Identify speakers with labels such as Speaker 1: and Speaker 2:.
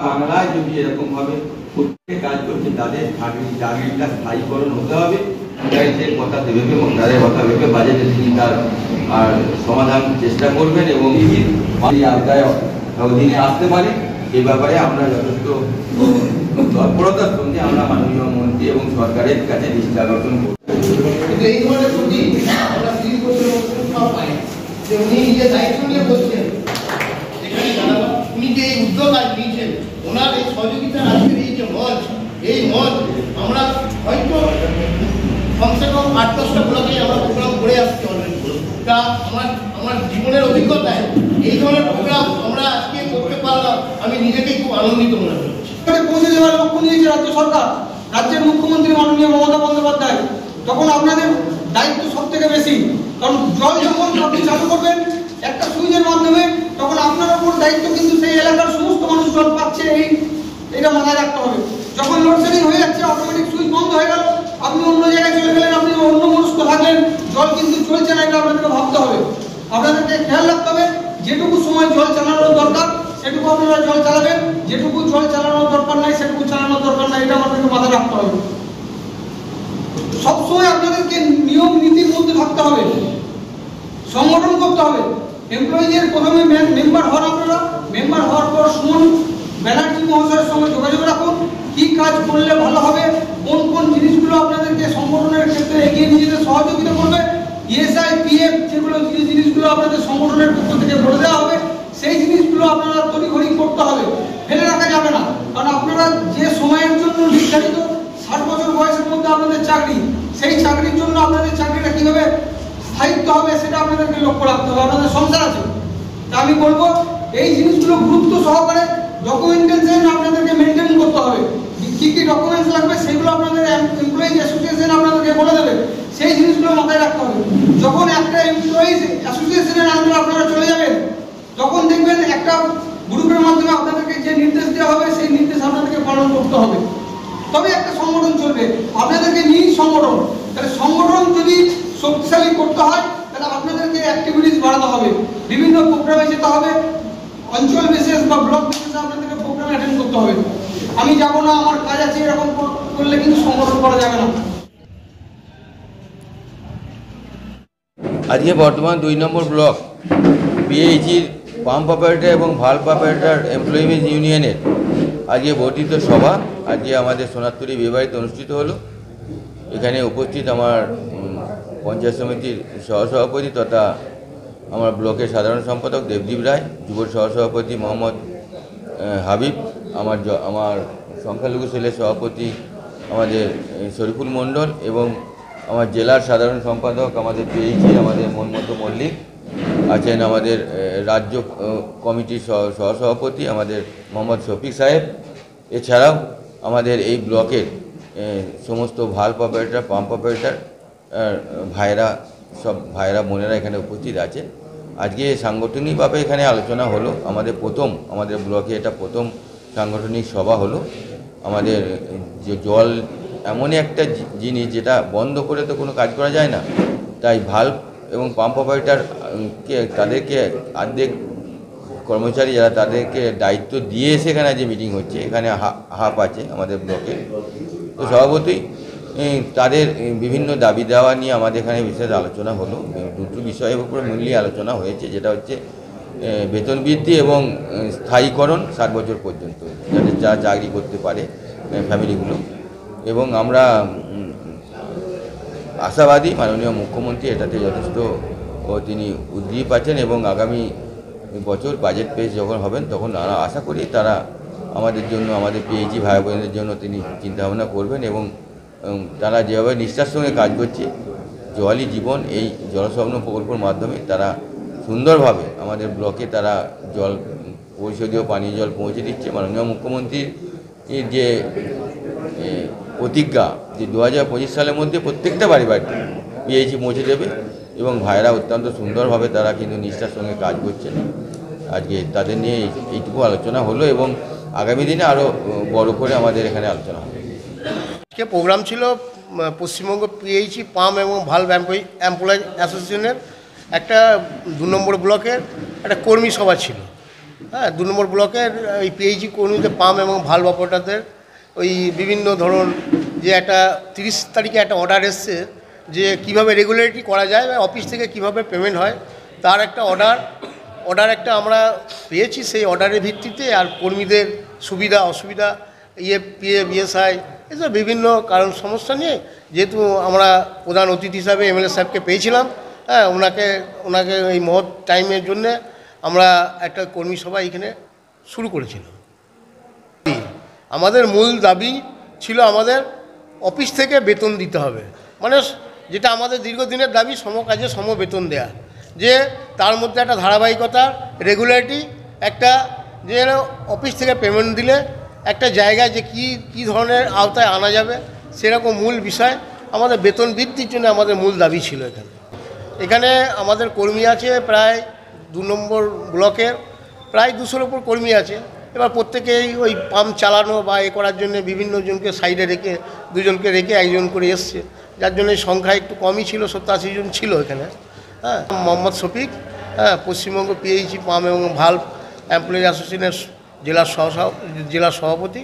Speaker 1: বাংলায় যদি এরকম ভাবে প্রত্যেক কাজ করছে তাদের চাকরিটা স্থায়ীকরণ হতে হবে, সেই কথা ভেবে এবং তাদের কথা ভেবে বাজেটে তিনি তার সমাধান চেষ্টা করবেন এবং আওতায় অধীনে আসতে পারে এই ব্যাপারে আমরা যথেষ্ট তৎপরতার সঙ্গে আমরা মাননীয় মন্ত্রী এবং সরকারের কাছে দৃষ্টি আকর্ষণ করব।
Speaker 2: এই ধরনের যদি আমরা পাই যে উনি নিজের দায়িত্ব নিয়ে বলছেন, উনি যে এই উদ্যোগ আজ নিয়েছেন, ওনার এই সহযোগিতার আজকের এই যে মঞ্চ, এই মঞ্চ আমরা হয়তো কমসে কম 8-10টা ব্লকে আমরা প্রোগ্রাম করে আসছি অলরেডি। তা আমার জীবনের অভিজ্ঞতায় এই ধরনের প্রোগ্রাম আমরা আজকে করতে পারলাম, আমি নিজেকে খুব আনন্দিত মনে করছি।
Speaker 3: পৌঁছে দেওয়ার লক্ষ্য নিয়েছে রাজ্য সরকার, রাজ্যের মুখ্যমন্ত্রী মাননীয় মমতা বন্দ্যোপাধ্যায়। তখন আপনাদের দায়িত্ব সব থেকে বেশি, কারণ জল যখন আপনি চালু করবেন একটা সুইচের মাধ্যমে, তখন আপনার উপর দায়িত্ব কিন্তু সেই এলাকার সমস্ত মানুষ জল পাচ্ছে এইটা মাথায় রাখতে হবে। যখন লোডশেডিং হয়ে যাচ্ছে, অটোমেটিক সুইচ বন্ধ হয়ে গেল, আপনি অন্য জায়গায় চলে গেলেন, আপনি অন্য মনস্ক থাকলেন, জল কিন্তু চলছে না, এটা আপনাদেরকে ভাবতে হবে। আপনাদেরকে খেয়াল রাখতে হবে যেটুকু সময় জল চালানোর দরকার সেটুকু আপনারা জল চালাবেন, যেটুকু জল চালানোর দরকার নাই সেটুকু চালানোর দরকার নাই, এটা আমাদেরকে মাথায় রাখতে হবে। সবসময় আপনাদেরকে নিয়ম নীতির মধ্যে থাকতে হবে, সংগঠন করতে হবে। এমপ্লয়িজের প্রথমে মেম্বার হন, আপনারা মেম্বার হওয়ার পর সুমন ব্যানার্জি মহাশয়ের সঙ্গে যোগাযোগ রাখুন, কি কাজ করলে ভালো হবে, কোন কোন জিনিসগুলো আপনাদেরকে সংগঠনের ক্ষেত্রে এগিয়ে নিয়ে যেতে সহযোগিতা করবে, ইএসআই পিএফ যেগুলো জিনিসগুলো আপনাদের সংগঠনের পক্ষ থেকে বলে দেওয়া হবে, সেই জিনিসগুলো আপনারা তড়িঘড়ি করতে হবে, ফেলে রাখা যাবে না। কারণ আপনারা যে সময়ের জন্য নির্ধারিত 60 বছর বয়সের মধ্যে আপনাদের চাকরি, সেই চাকরির জন্য আপনাদের চাকরিটা কিভাবে স্থায়িত্ব হবে সেটা আপনাদেরকে লক্ষ্য রাখতে হবে। আপনাদের সংসার আছে, তা আমি বলবো এই জিনিসগুলো গুরুত্ব সহকারে ডকুমেন্টেশন আপনাদেরকে মেনটেন করতে হবে। কি কি ডকুমেন্টস লাগবে সেগুলো আপনাদের এমপ্লয়িজ অ্যাসোসিয়েশন আপনাদেরকে বলে দেবে, সেই জিনিসগুলো মাথায় রাখতে হবে। যখন একটা এমপ্লয়িজ অ্যাসোসিয়েশনের আন্ডারে আপনারা চলে যাবেন, তখন দেখবেন একটা গ্রুপের মাধ্যমে আপনাদেরকে যে নির্দেশ দেওয়া হবে সেই নির্দেশ আপনাদেরকে পালন করতে হবে, তবে একটা সংগঠন চলবে। আপনাদেরকে নিয়ে সংগঠন, তাহলে সংগঠন যদি শক্তিশালী করতে হয় তাহলে আপনাদেরকে অ্যাক্টিভিটিস বাড়াতে হবে, বিভিন্ন প্রোগ্রামে যেতে হবে, অঞ্চল বিশেষ বা ব্লক বিশেষে আপনাদেরকে প্রোগ্রামে অ্যাটেন্ড করতে হবে। আমি যাব না, আমার কাজ আছে, এরকম করলে কিন্তু সংগঠন করা যাবে না।
Speaker 1: আজকে বর্তমান 2 নম্বর ব্লক পিএইচির পাম্প অপারেটর এবং ভাল্ভ অপারেটর এমপ্লয়িজ ইউনিয়নের আজকে বর্ধিত সভা আজকে আমাদের সোনারতলী বিয়েবাড়িতে অনুষ্ঠিত হলো। এখানে উপস্থিত আমার পঞ্চায়েত সমিতির সহসভাপতি তথা আমার ব্লকের সাধারণ সম্পাদক দেবদীপ রায়, যুব সহসভাপতি মোহাম্মদ হাবিব, আমার সংখ্যালঘু সেলের সভাপতি আমাদের শরীফুল মণ্ডল এবং আমার জেলার সাধারণ সম্পাদক আমাদের পিএইচি আমাদের মনমতো মল্লিক আছেন, আমাদের রাজ্য কমিটির সহসভাপতি আমাদের মোহাম্মদ শফিক সাহেব। এছাড়াও আমাদের এই ব্লকের সমস্ত ভাল্ভ অপারেটর, পাম্প অপারেটর ভাইরা, সব ভাইরা বোনেরা এখানে উপস্থিত আছে। আজকে সাংগঠনিকভাবে এখানে আলোচনা হলো, আমাদের ব্লকে এটা প্রথম সাংগঠনিক সভা হলো। আমাদের যে জল এমনই একটা জিনিস যেটা বন্ধ করে তো কোনো কাজ করা যায় না, তাই ভাল্ভ এবং পাম্প অপারেটরকে তাদেরকে অর্ধেক কর্মচারী যারা তাদেরকে দায়িত্ব দিয়ে সেখানে যে মিটিং হচ্ছে, এখানে হাফ আছে আমাদের ব্লকে, তো স্বভাবতই তাদের বিভিন্ন দাবি দেওয়া নিয়ে আমাদের এখানে বিশেষ আলোচনা হলো। দুটো বিষয়ের উপরে মূল্যে আলোচনা হয়েছে, যেটা হচ্ছে বেতন বৃদ্ধি এবং স্থায়ীকরণ 60 বছর পর্যন্ত, যাতে যারা চাকরি করতে পারে ফ্যামিলিগুলো। এবং আমরা আশাবাদী মাননীয় মুখ্যমন্ত্রী এটাতে যথেষ্ট তিনি উদ্দীপ আছেন এবং আগামী বছর বাজেট পেশ যখন হবেন তখন আমরা আশা করি তারা আমাদের জন্য, আমাদের পিএইচি ভাই বোনদের জন্য তিনি চিন্তাভাবনা করবেন এবং তারা যেভাবে নিষ্ঠার সঙ্গে কাজ করছে জলই জীবন এই জলস্বপ্ন প্রকল্পের মাধ্যমে তারা সুন্দরভাবে আমাদের ব্লকে তারা জল, পরিশোধীয় পানীয় জল পৌঁছে দিচ্ছে। মাননীয় মুখ্যমন্ত্রীর যে প্রতিজ্ঞা যে 2025 সালের মধ্যে প্রত্যেকটা বাড়ি বাড়িতে পিএইচি পৌঁছে দেবে এবং ভাইরা অত্যন্ত সুন্দরভাবে তারা কিন্তু নিষ্ঠার সঙ্গে কাজ করছেন। আজকে তাদের নিয়ে এইটুকু আলোচনা হলো এবং আগামী দিনে আরও বড় করে আমাদের এখানে আলোচনা হবে।
Speaker 2: আজকে প্রোগ্রাম ছিল পশ্চিমবঙ্গ পিএইচি পাম্প এবং ভাল্ভ এমপ্লয়িজ অ্যাসোসিয়েশনের একটা 2 নম্বর ব্লকের একটা কর্মী সভা ছিল।
Speaker 4: হ্যাঁ 2 নম্বর ব্লকের ওই পিএইচি কর্মীদের পাম্প এবং ভালভ অপারেটরদের ওই বিভিন্ন ধরুন যে একটা 30 তারিখে একটা অর্ডার এসছে যে কিভাবে রেগুলারিটি করা যায় বা অফিস থেকে কিভাবে পেমেন্ট হয় তার একটা অর্ডার একটা আমরা পেয়েছি। সেই অর্ডারের ভিত্তিতে আর কর্মীদের সুবিধা অসুবিধা পিএ বিএসআই এসব বিভিন্ন কারণ সমস্যা নিয়ে যেহেতু আমরা প্রধান অতিথি হিসাবে এমএলএ সাহেবকে পেয়েছিলাম, হ্যাঁ ওনাকে এই মহৎ টাইমের জন্যে আমরা একটা কর্মী সভা এখানে শুরু করেছিলাম। আমাদের মূল দাবি ছিল আমাদের অফিস থেকে বেতন দিতে হবে, মানে যেটা আমাদের দীর্ঘদিনের দাবি সমকাজে সম বেতন দেয়া, যে তার মধ্যে একটা ধারাবাহিকতা রেগুলারিটি একটা যে অফিস থেকে পেমেন্ট দিলে একটা জায়গায় যে কী ধরনের আওতায় আনা যাবে সেরকম মূল বিষয় আমাদের বেতন বৃদ্ধির জন্য আমাদের মূল দাবি ছিল। এখানে আমাদের কর্মী আছে প্রায় 2 নম্বর ব্লকের প্রায় 200-র উপর কর্মী আছে। এবার প্রত্যেকেই ওই পাম্প চালানো বা করার জন্য বিভিন্ন জনকে সাইডে রেখে 2 জনকে রেখে 1 জন করে এসছে, যার জন্য সংখ্যা একটু কমই ছিল, 87 জন ছিল এখানে। হ্যাঁ মোহাম্মদ শফিক, হ্যাঁ পশ্চিমবঙ্গ পিএইচি পাম্প এবং ভালভ এমপ্লয়ি অ্যাসোসিয়েশনের জেলার সভাপতি।